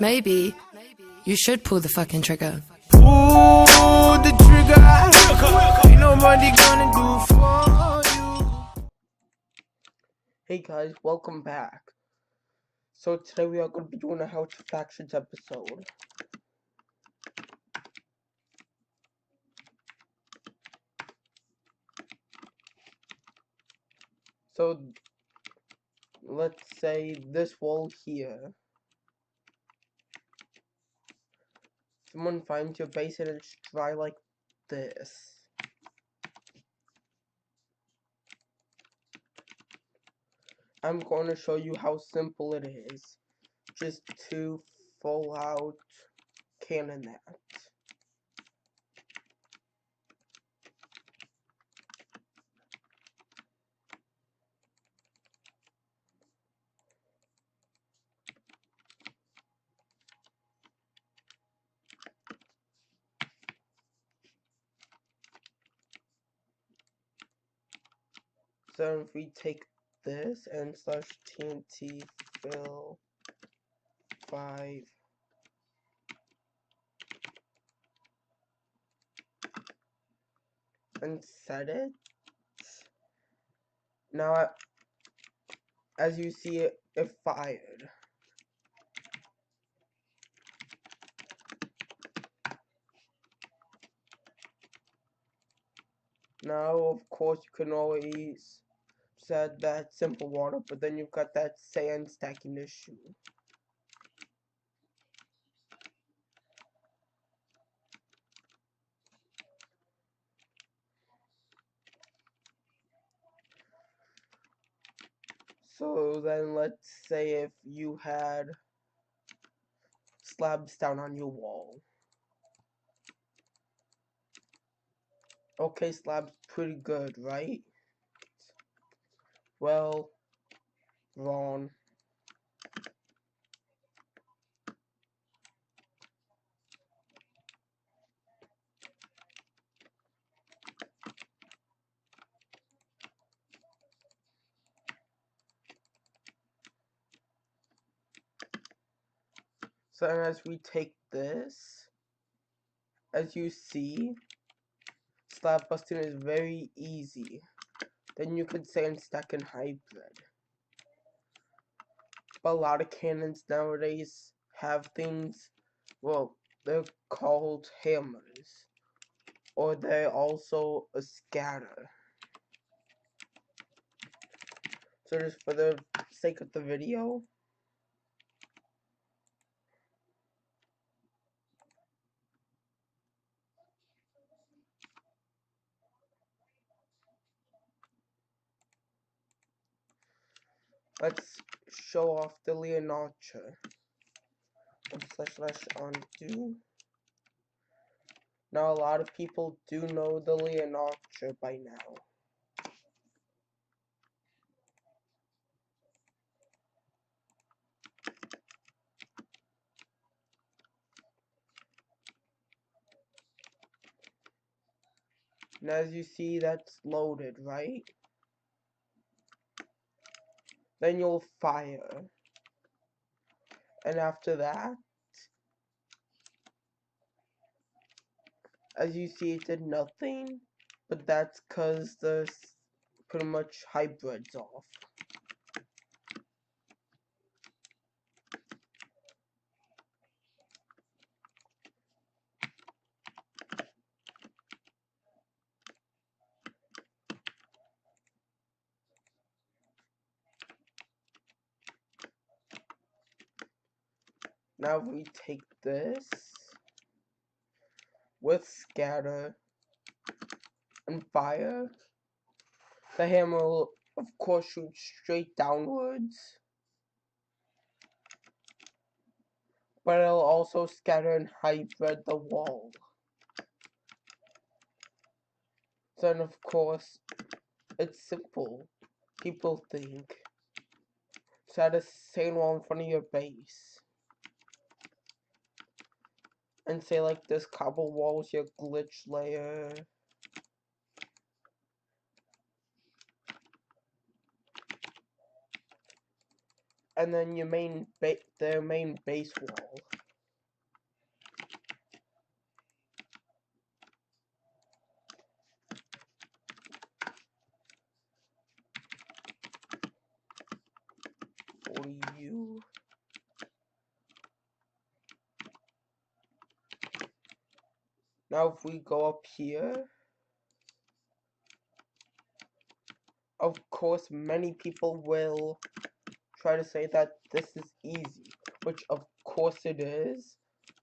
Maybe you should pull the fucking trigger. Pull the trigger. Ain't nobody gonna do for you. Hey guys, welcome back. So today we are going to be doing a House of Factions episode. So let's say this wall here. Someone finds your base and it's dry like this. I'm going to show you how simple it is. Just to full out cannon that. So if we take this and slash TNT fill 5 and set it. Now, as you see, it fired. Now, of course, you can always set that simple water, but then you've got that sand stacking issue. So then let's say if you had slabs down on your wall. Okay, slabs pretty good, right? Well, wrong. So as we take this, as you see, slab busting is very easy. Then you could sand stack and hybrid. But a lot of cannons nowadays have things, well, they're called hammers. Or they're also a scatter. So just for the sake of the video, let's show off the Leonarcher. Slash undo. Now a lot of people do know the Leonarcher by now. And as you see, that's loaded, right? Then you'll fire. And after that, as you see, it did nothing. But that's because the pretty much hybrid's off. Now we take this with scatter and fire. The hammer will, of course, shoot straight downwards, but it'll also scatter and hybrid the wall. Then, of course, it's simple. People think. Set a sand wall in front of your base. And say like this cobble wall is your glitch layer. and then your their main base wall. For you. Now if we go up here, of course many people will try to say that this is easy, which of course it is,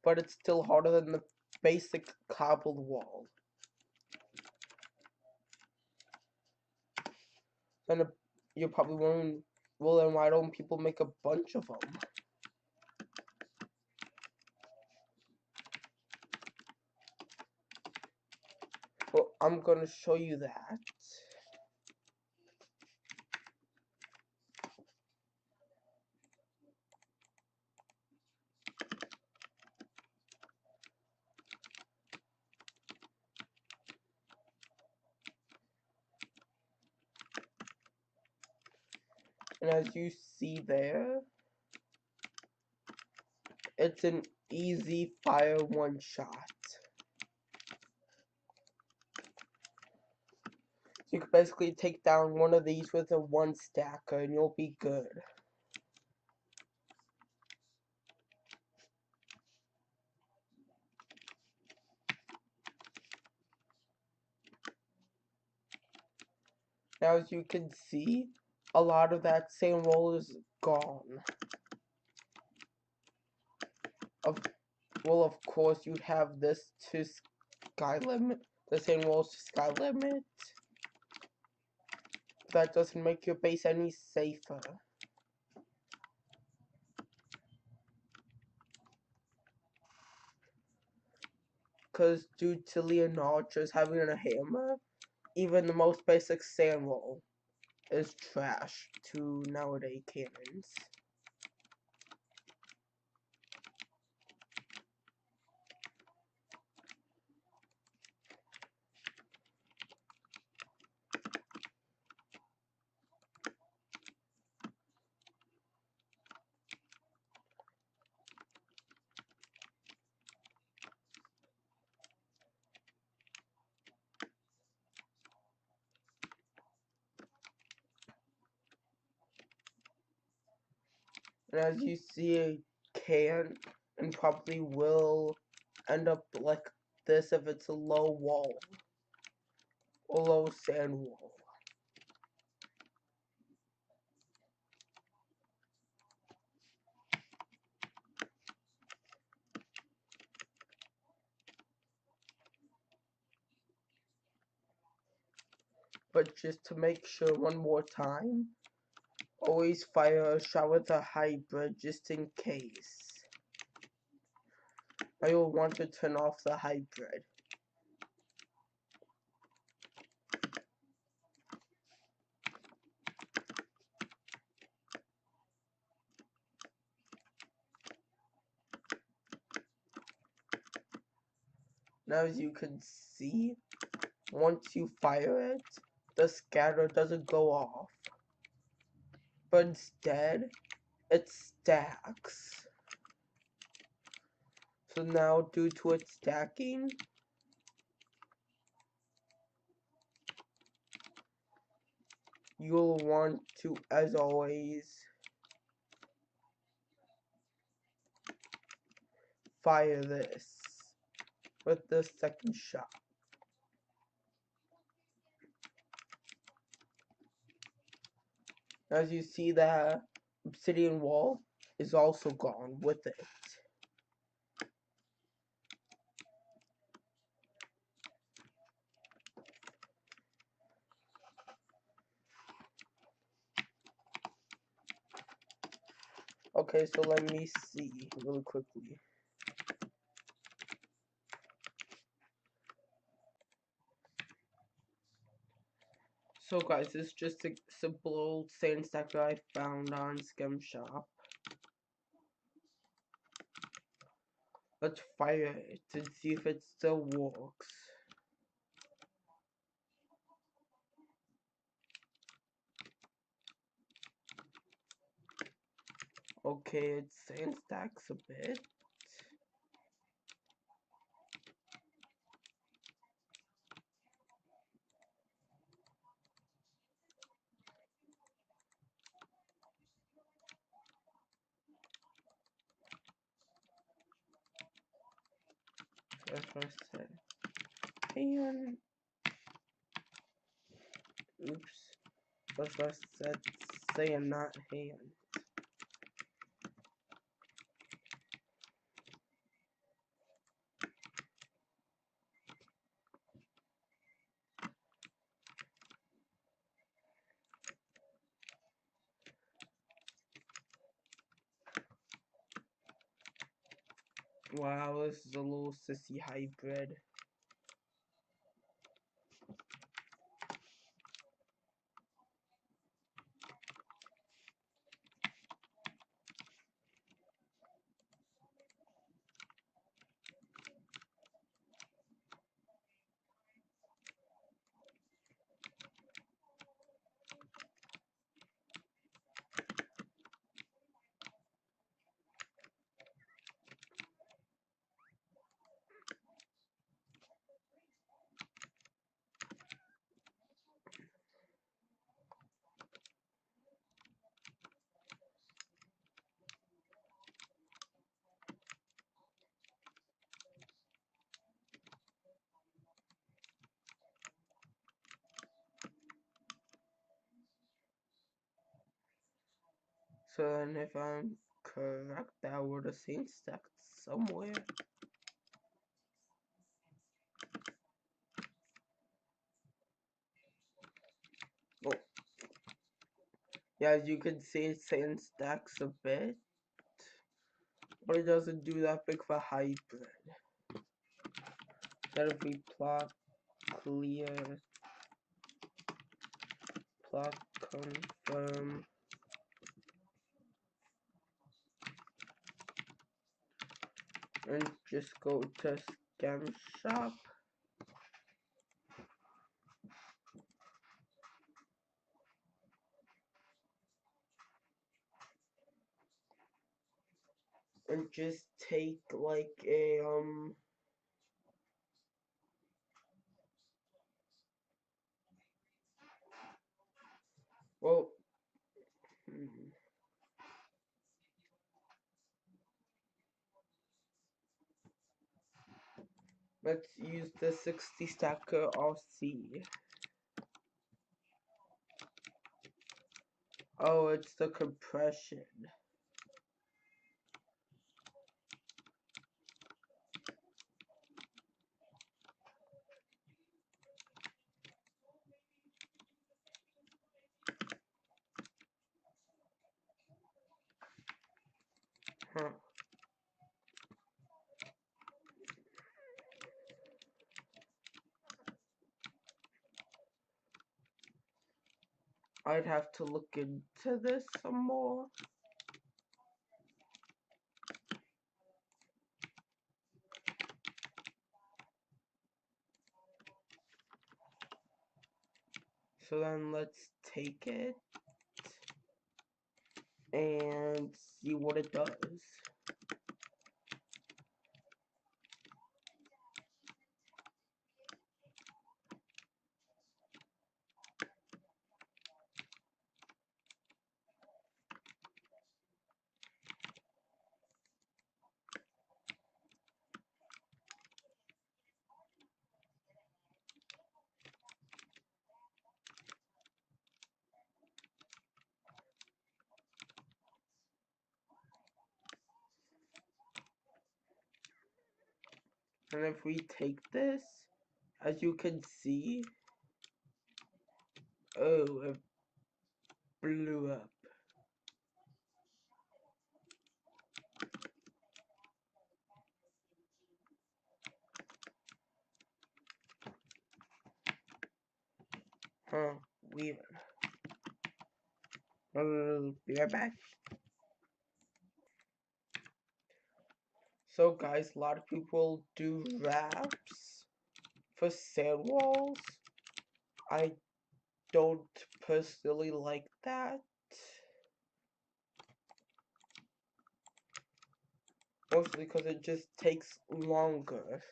but it's still harder than the basic cobbled wall. And you're probably wondering, well then why don't people make a bunch of them? Well, I'm gonna show you that. And as you see there, it's an easy fire one shot. You can basically take down one of these with a one stacker and you'll be good. Now as you can see, a lot of that sand wall is gone. Well, of course you have this to sky limit, the sand walls to sky limit. That doesn't make your base any safer. Because due to Leonardo's having a hammer, even the most basic sand wall is trash to nowadays cannons. And as you see, it can and probably will end up like this if it's a low wall or low sand wall. But just to make sure one more time, always fire a shot with a hybrid just in case. Now you'll want to turn off the hybrid. Now as you can see, once you fire it, the scatter doesn't go off, but instead it stacks. So now due to its stacking, you'll want to, as always, fire this with the second shot. As you see, the obsidian wall is also gone with it. Okay, so let me see really quickly. So guys, this is just a simple old sand stacker I found on Scam Shop. Let's fire it and see if it still works. Okay, it's sand stacks a bit. That's what I said. And oops. That's what I said. Saying not hand. Wow, this is a little sissy hybrid. So then if I'm correct, that would have seen stacked somewhere. Oh. Yeah, as you can see, it's saying stacks a bit. But it doesn't do that big for hybrid. Then if we plot clear, plot confirm, and just go to scam shop. And just take like a well, let's use the 60 stacker RC. Oh, it's the compression. Huh. I'd have to look into this some more. So then let's take it and see what it does. And if we take this, as you can see, oh, it blew up. Huh, weird. Be right back. So guys, a lot of people do wraps for sand walls. I don't personally like that. Mostly because it just takes longer.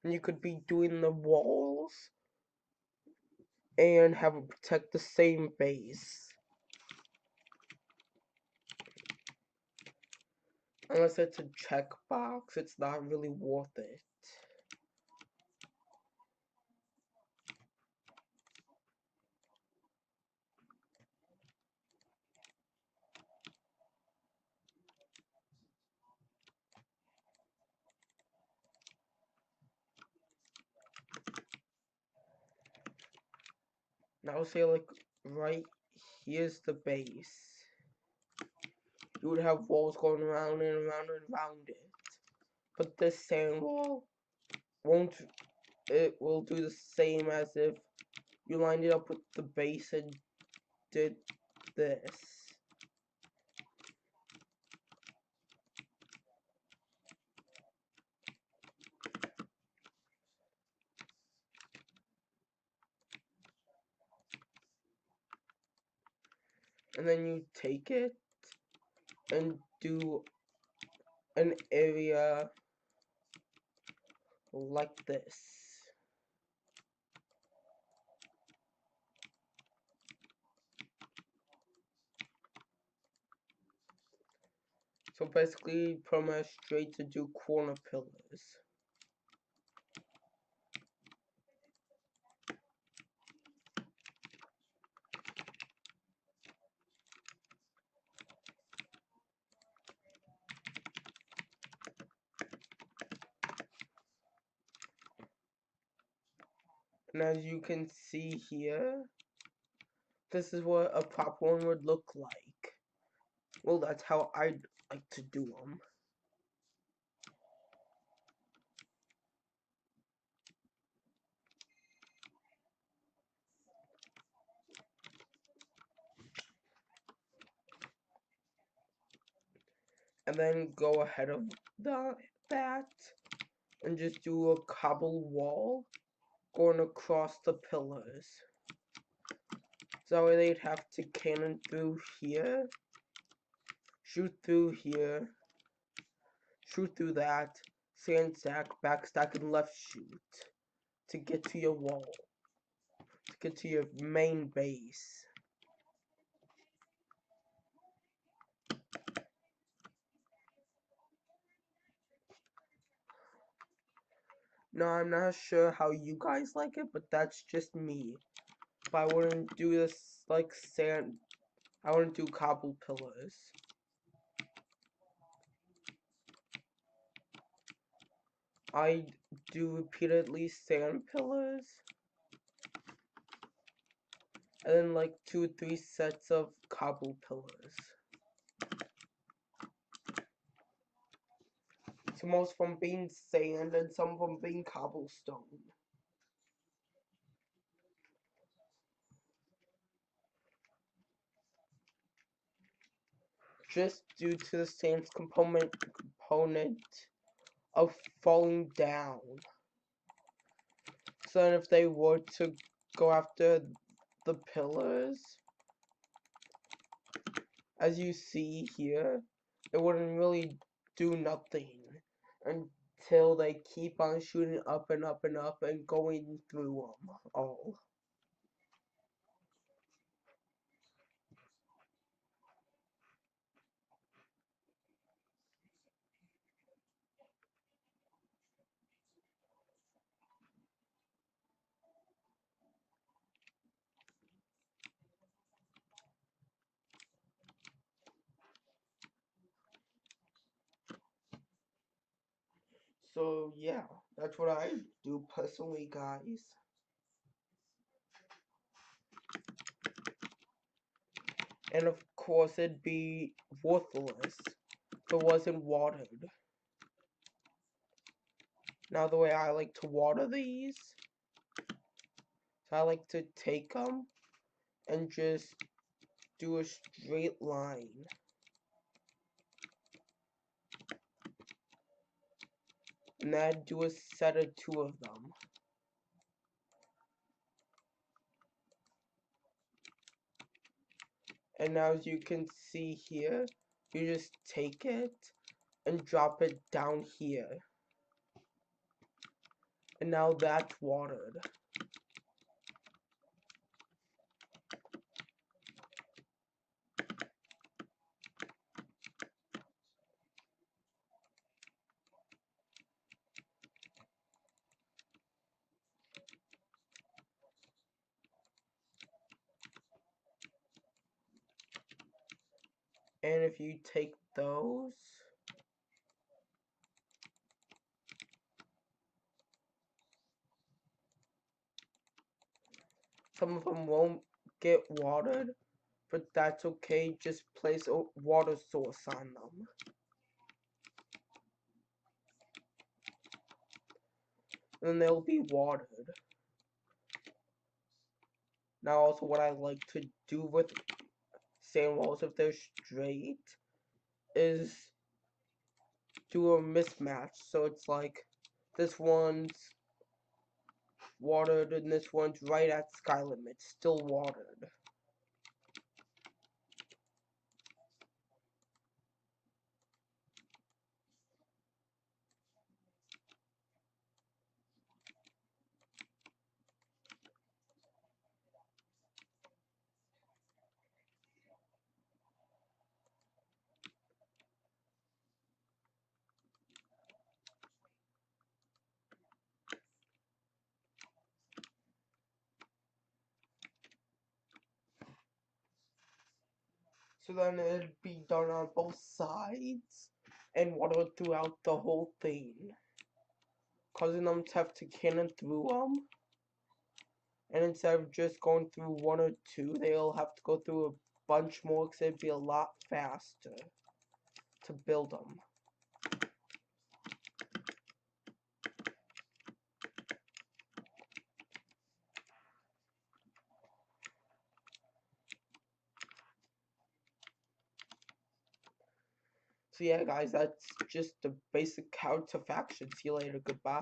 And you could be doing the walls and have it protect the same base. Unless it's a checkbox, it's not really worth it. Now say like right here's the base. You would have walls going around and around and around it. But this sand wall won't, it will do the same as if you lined it up with the base and did this. And then you take it and do an area like this. So basically, promise straight to do corner pillars. And as you can see here, this is what a proper one would look like. Well, that's how I'd like to do them. And then go ahead of that and just do a cobble wall going across the pillars. So that way they'd have to cannon through here, shoot through here, shoot through that, sand stack, back stack, and left shoot to get to your wall, to get to your main base. No, I'm not sure how you guys like it, but that's just me. But I wouldn't do this like sand, I wouldn't do cobble pillars. I do repeatedly sand pillars, and then like 2 or 3 sets of cobble pillars. So most of them being sand and some of them being cobblestone. Just due to the sand's component of falling down. So then if they were to go after the pillars, as you see here, it wouldn't really do nothing until they keep on shooting up and up and up and going through them all. So yeah, that's what I do personally, guys. And of course it'd be worthless if it wasn't watered. Now the way I like to water these, so I like to take them and just do a straight line. And then I'd do a set of 2 of them. And now as you can see here, you just take it and drop it down here. And now that's watered. And if you take those, some of them won't get watered, but that's okay, just place a water source on them. And they'll be watered. Now also what I like to do with sand walls if they're straight is do a mismatch. So it's like this one's watered and this one's right at sky limit, still watered. So then it'd be done on both sides and watered throughout the whole thing, causing them to have to cannon through them. And instead of just going through one or two, they'll have to go through a bunch more because it'd be a lot faster to build them. So yeah guys, that's just the basic how to faction. See you later, goodbye.